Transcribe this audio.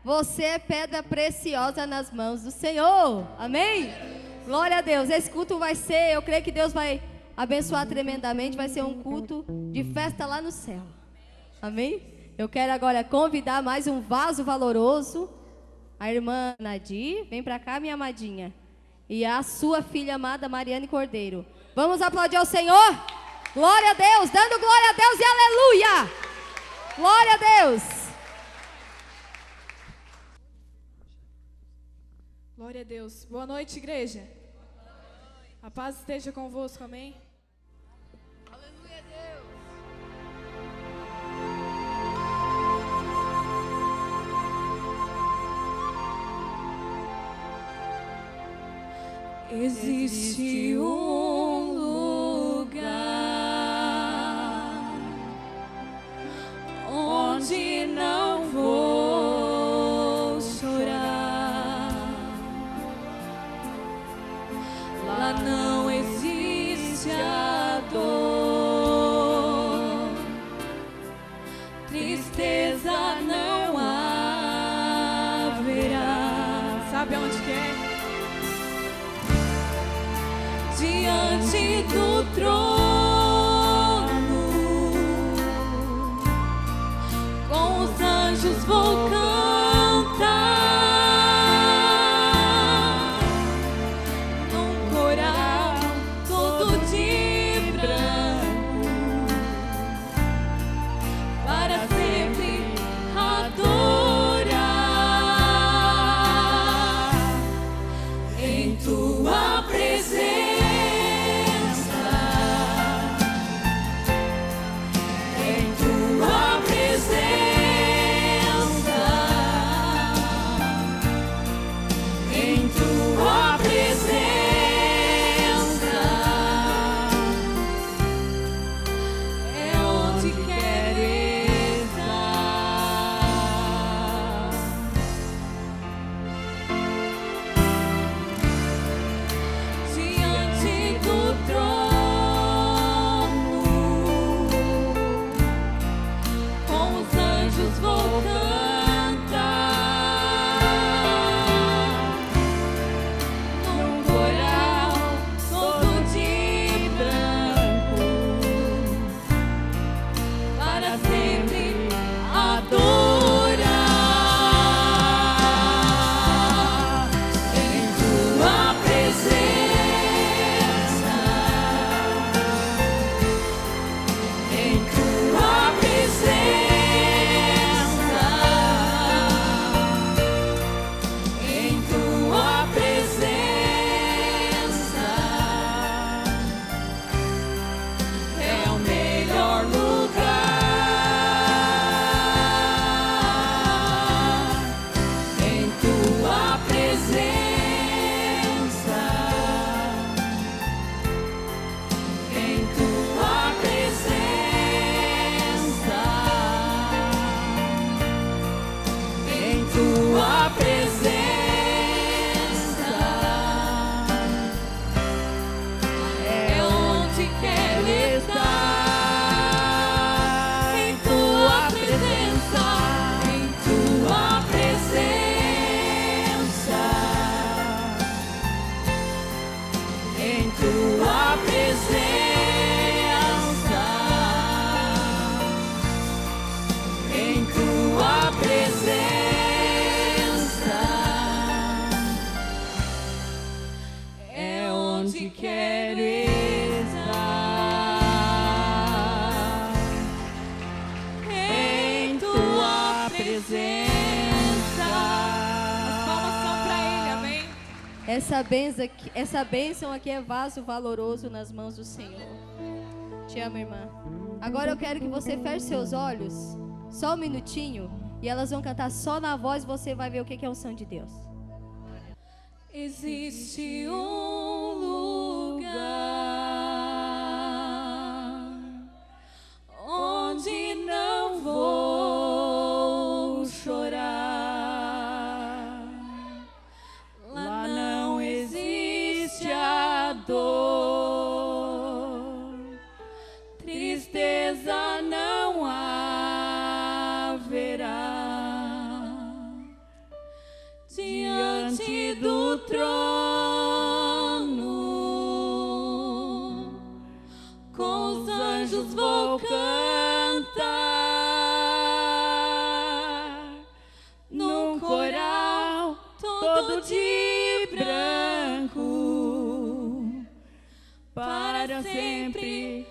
Você é pedra preciosa nas mãos do Senhor. Amém? Glória a Deus. Esse culto vai ser, eu creio que Deus vai abençoar tremendamente. Vai ser um culto de festa lá no céu. Amém? Eu quero agora convidar mais um vaso valoroso. A irmã Nadir, vem pra cá, minha amadinha. E a sua filha amada, Mariane Cordeiro. Vamos aplaudir ao Senhor? Glória a Deus, dando glória a Deus e aleluia! Glória a Deus! Glória a Deus. Boa noite, igreja. A paz esteja convosco, amém? Aleluia, Deus! Existe um lugar onde não vou chorar. Lá não existe a dor, tristeza não haverá. Sabe onde que é? Diante do trono, com os anjos vou cantar, num coral todo de branco, para sempre adorar em tua presença. Essa bênção aqui é vaso valoroso nas mãos do Senhor. Te amo, irmã. Agora eu quero que você feche seus olhos, só um minutinho, e elas vão cantar só na voz e você vai ver o que é a unção de Deus. Existe um lugar onde não vou chorar. Lá não existe a dor, tristeza não haverá. com os anjos vou cantar, num coral todo de branco, para sempre